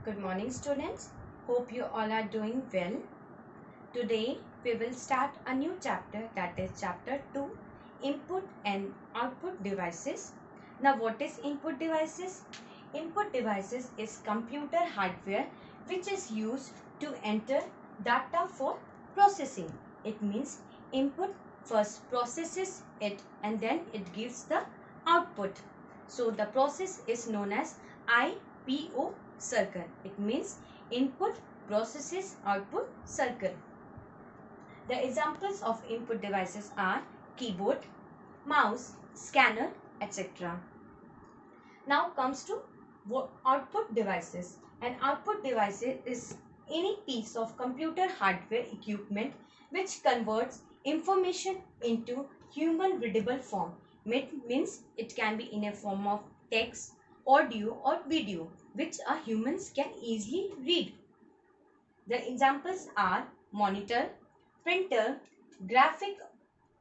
Good morning students. Hope you all are doing well. Today we will start a new chapter, that is chapter 2, Input and Output Devices. Now what is input devices? Input devices is computer hardware which is used to enter data for processing. It means input first processes it and then it gives the output. So the process is known as IPO circle. It means input processes output circle. The examples of input devices are keyboard, mouse, scanner, etc. Now comes to output devices. An output device is any piece of computer hardware equipment which converts information into human readable form. Means it can be in a form of text, audio or video which a humans can easily read. The examples are monitor, printer, graphic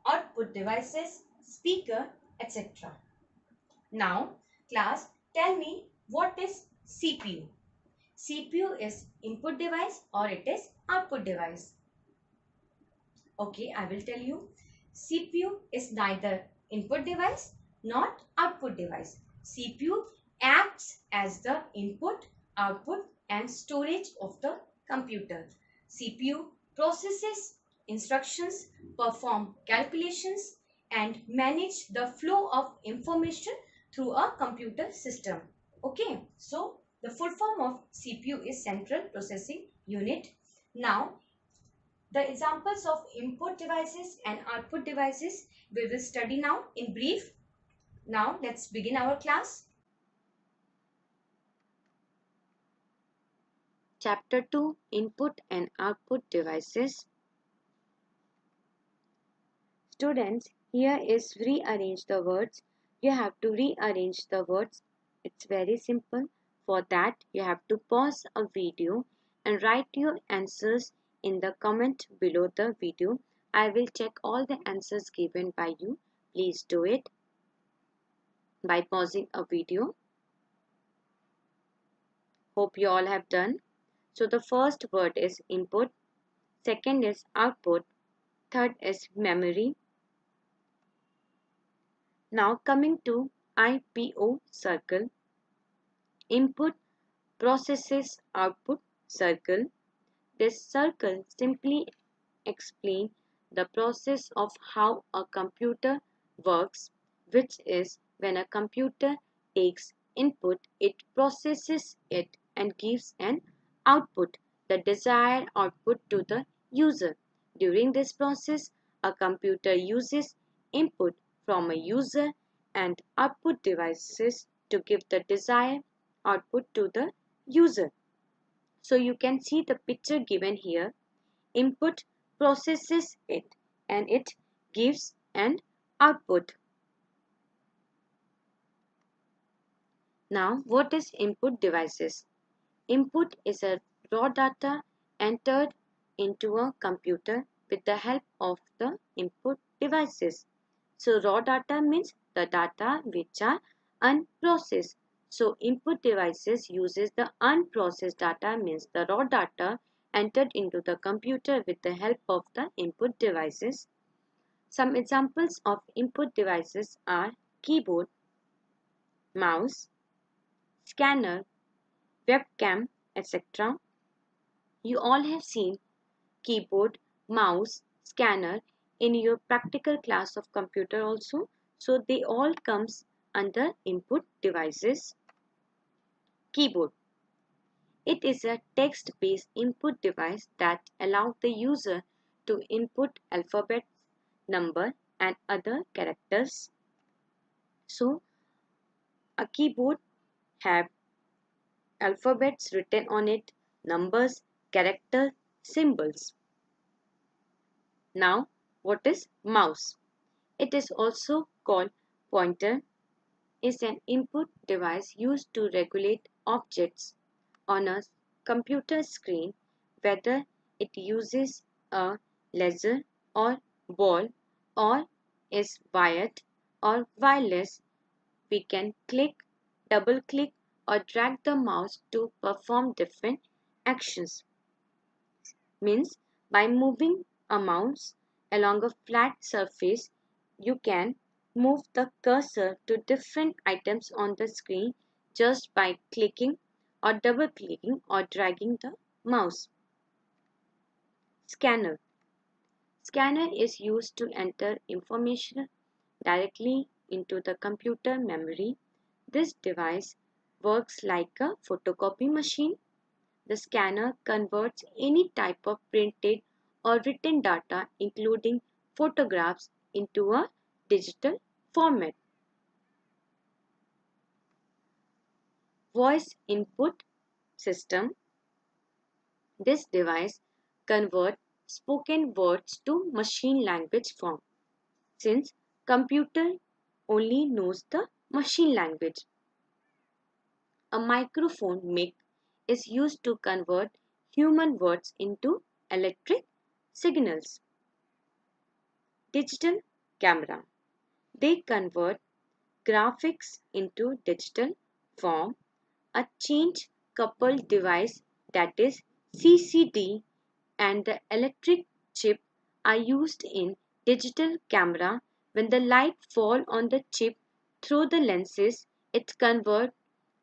output devices, speaker, etc. Now, class, tell me what is CPU? CPU is input device or it is output device? Okay, I will tell you. CPU is neither input device nor output device. CPU acts as the input, output and storage of the computer. CPU processes instructions, perform calculations and manage the flow of information through a computer system. Okay, so the full form of CPU is Central Processing Unit. Now, the examples of input devices and output devices we will study now in brief. Now let's begin our class. Chapter 2, Input and Output Devices. Students, here is rearrange the words. You have to rearrange the words. It's very simple. For that, you have to pause a video and write your answers in the comment below the video. I will check all the answers given by you. Please do it by pausing a video. Hope you all have done. So the first word is input, second is output, third is memory. Now coming to IPO circle, input processes output circle. This circle simply explains the process of how a computer works, which is when a computer takes input, it processes it and gives an output, the desired output to the user. During this process, a computer uses input from a user and output devices to give the desired output to the user. So you can see the picture given here. Input processes it and it gives an output. Now, what is input devices? Input is a raw data entered into a computer with the help of the input devices. So, raw data means the data which are unprocessed. So, input devices uses the unprocessed data means the raw data entered into the computer with the help of the input devices. Some examples of input devices are keyboard, mouse, scanner, webcam, etc. You all have seen keyboard, mouse, scanner in your practical class of computer also. So they all comes under input devices. Keyboard. It is a text-based input device that allows the user to input alphabets, number and other characters. So a keyboard have alphabets written on it, numbers, character, symbols. Now, what is mouse? It is also called pointer. Is an input device used to regulate objects on a computer screen, whether it uses a laser or ball or is wired or wireless. We can click, double click or drag the mouse to perform different actions. Means by moving a mouse along a flat surface, you can move the cursor to different items on the screen just by clicking or double clicking or dragging the mouse. Scanner. Scanner is used to enter information directly into the computer memory. This device works like a photocopy machine. The scanner converts any type of printed or written data, including photographs, into a digital format. Voice input system. This device converts spoken words to machine language form. Since computer only knows the machine language. A microphone mic is used to convert human words into electric signals. Digital camera. They convert graphics into digital form. A change coupled device, that is CCD, and the electric chip are used in digital camera. When the light falls on the chip through the lenses, it converts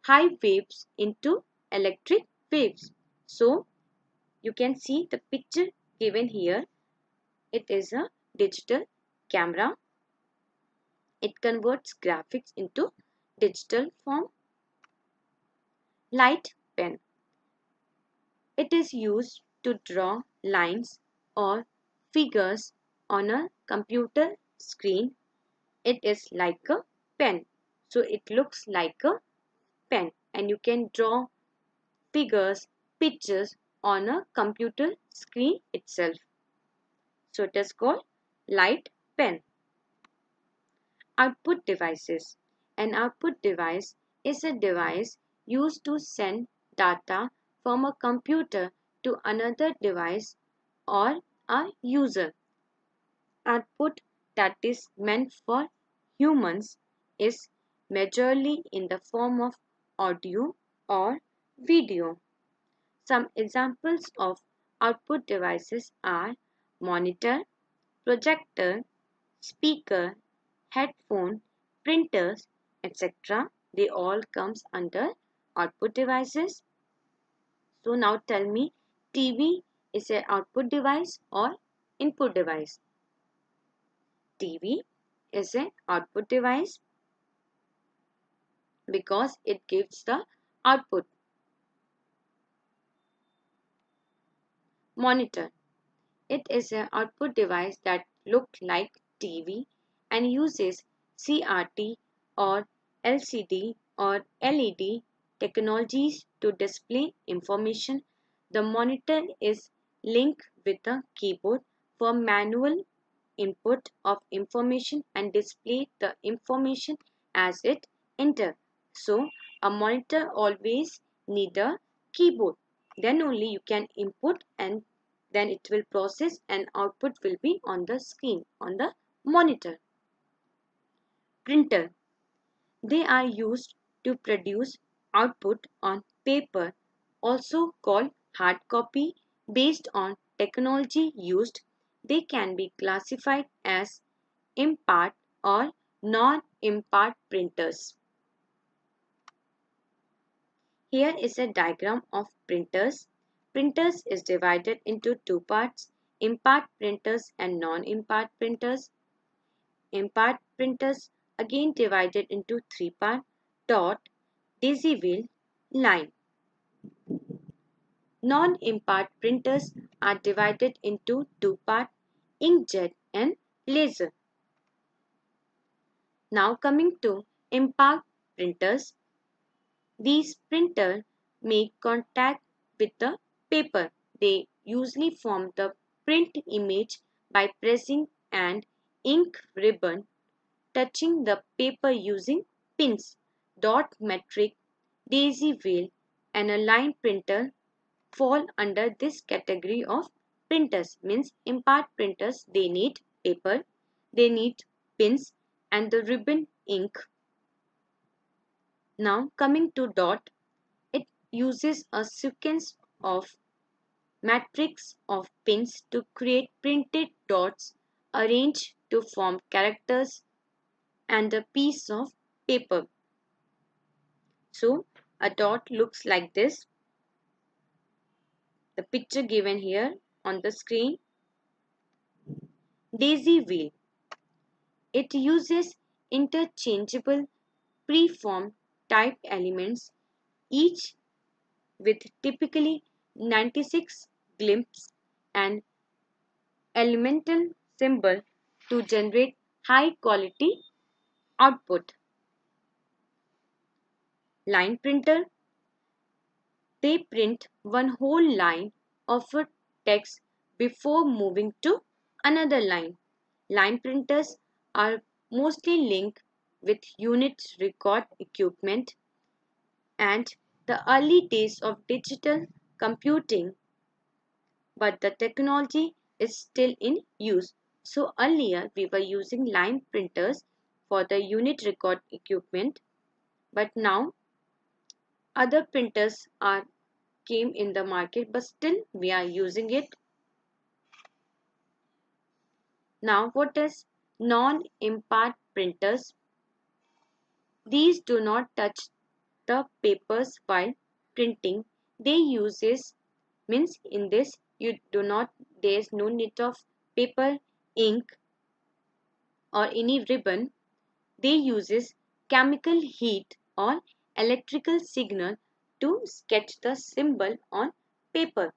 high waves into electric waves. So you can see the picture given here. It is a digital camera. It converts graphics into digital form. Light pen. It is used to draw lines or figures on a computer screen. It is like a pen. So it looks like a pen and you can draw figures, pictures on a computer screen itself. So it is called light pen. Output devices. An output device is a device used to send data from a computer to another device or a user. Output that is meant for humans is majorly in the form of audio or video. Some examples of output devices are monitor, projector, speaker, headphone, printers, etc. They all comes under output devices. So now tell me, TV is an output device or input device? TV is an output device because it gives the output. Monitor. It is an output device that looks like TV and uses CRT or LCD or LED technologies to display information. The monitor is linked with a keyboard for manual input of information and display the information as it enters. So a monitor always need a keyboard. Then only you can input and then it will process and output will be on the screen, on the monitor. Printer. They are used to produce output on paper, also called hard copy. Based on technology used, they can be classified as impart or non-impart printers. Here is a diagram of printers. Printers is divided into two parts, impart printers and non-impart printers. Impart printers again divided into three parts, dot, daisy wheel, line. Non-impart printers are divided into two parts, inkjet and laser. Now coming to impart printers. These printers make contact with the paper. They usually form the print image by pressing an ink ribbon touching the paper using pins. Dot metric, daisy wheel and a line printer fall under this category of printers. Means impart printers, they need paper, they need pins and the ribbon ink. Now coming to dot, uses a sequence of matrix of pins to create printed dots arranged to form characters and a piece of paper. So a dot looks like this. The picture given here on the screen. Daisy wheel. It uses interchangeable preform type elements, each with typically 96 glyphs and elemental symbol to generate high quality output. Line printer. They print one whole line of a text before moving to another line. Line printers are mostly linked with unit record equipment and the early days of digital computing, but the technology is still in use. So earlier we were using line printers for the unit record equipment, but now other printers are came in the market, but still we are using it. Now what is non-impact printers? These do not touch the papers while printing. They uses means in this you do not there is no need of paper, ink or any ribbon. They uses chemical heat or electrical signal to sketch the symbol on paper.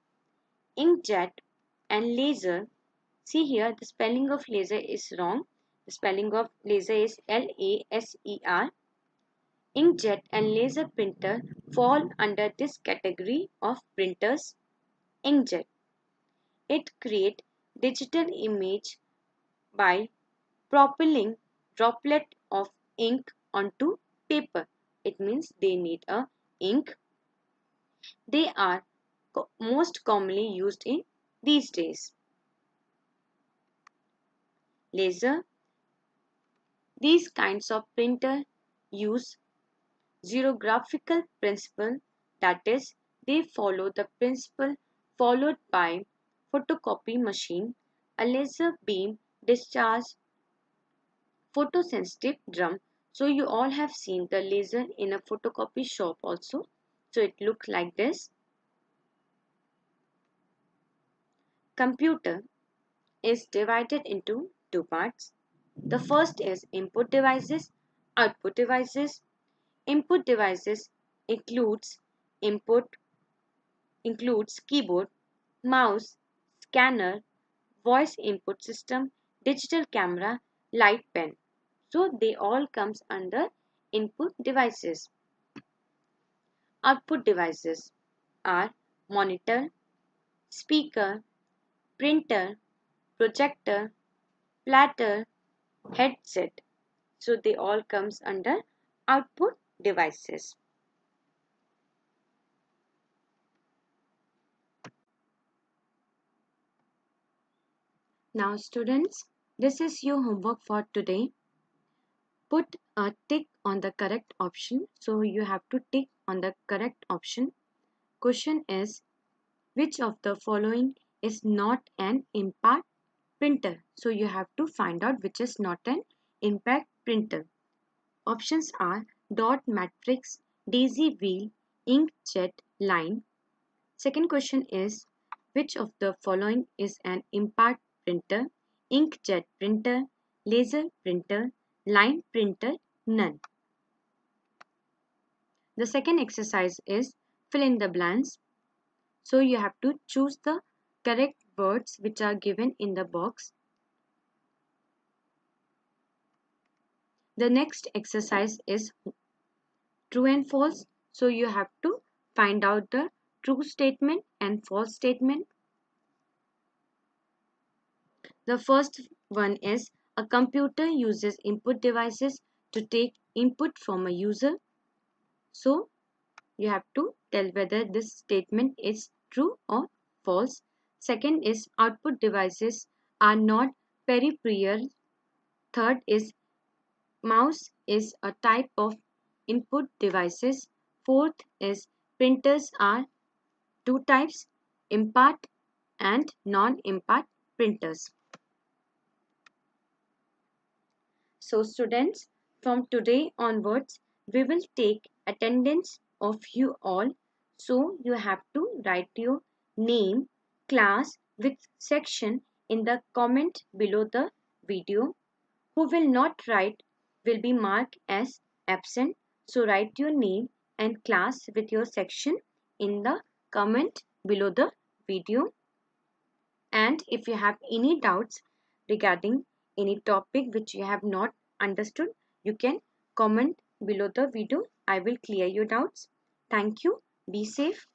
Inkjet and laser. See here the spelling of laser is wrong. The spelling of laser is LASER. Inkjet and laser printer fall under this category of printers. Inkjet. It creates digital image by propelling droplet of ink onto paper. It means they need a ink. They are most commonly used in these days. Laser. These kinds of printer use xerographical principle, that is, they follow the principle followed by photocopy machine. A laser beam discharge photosensitive drum. So you all have seen the laser in a photocopy shop also. So it looks like this. Computer is divided into two parts. The first is input devices, output devices. Input devices includes input includes keyboard, mouse, scanner, voice input system, digital camera, light pen. So they all comes under input devices. Output devices are monitor, speaker, printer, projector, platter, headset. So they all comes under output devices. Now students, this is your homework for today. Put a tick on the correct option. So you have to tick on the correct option. Question is, which of the following is not an impact printer? So you have to find out which is not an impact printer. Options are dot matrix, daisy wheel, inkjet, line. Second question is, which of the following is an impact printer? Inkjet printer, laser printer, line printer, none. The second exercise is fill in the blanks. So you have to choose the correct words which are given in the box. The next exercise is true and false. So you have to find out the true statement and false statement. The first one is a computer uses input devices to take input from a user. So you have to tell whether this statement is true or false. Second is output devices are not peripheral. Third is mouse is a type of input devices. Fourth is Printers are two types, impart and non-impart printers. So students, from today onwards, we will take attendance of you all. So you have to write your name, class with section in the comment below the video. Who will not write will be marked as absent. So write your name and class with your section in the comment below the video. And if you have any doubts regarding any topic which you have not understood, you can comment below the video. I will clear your doubts. Thank you. Be safe.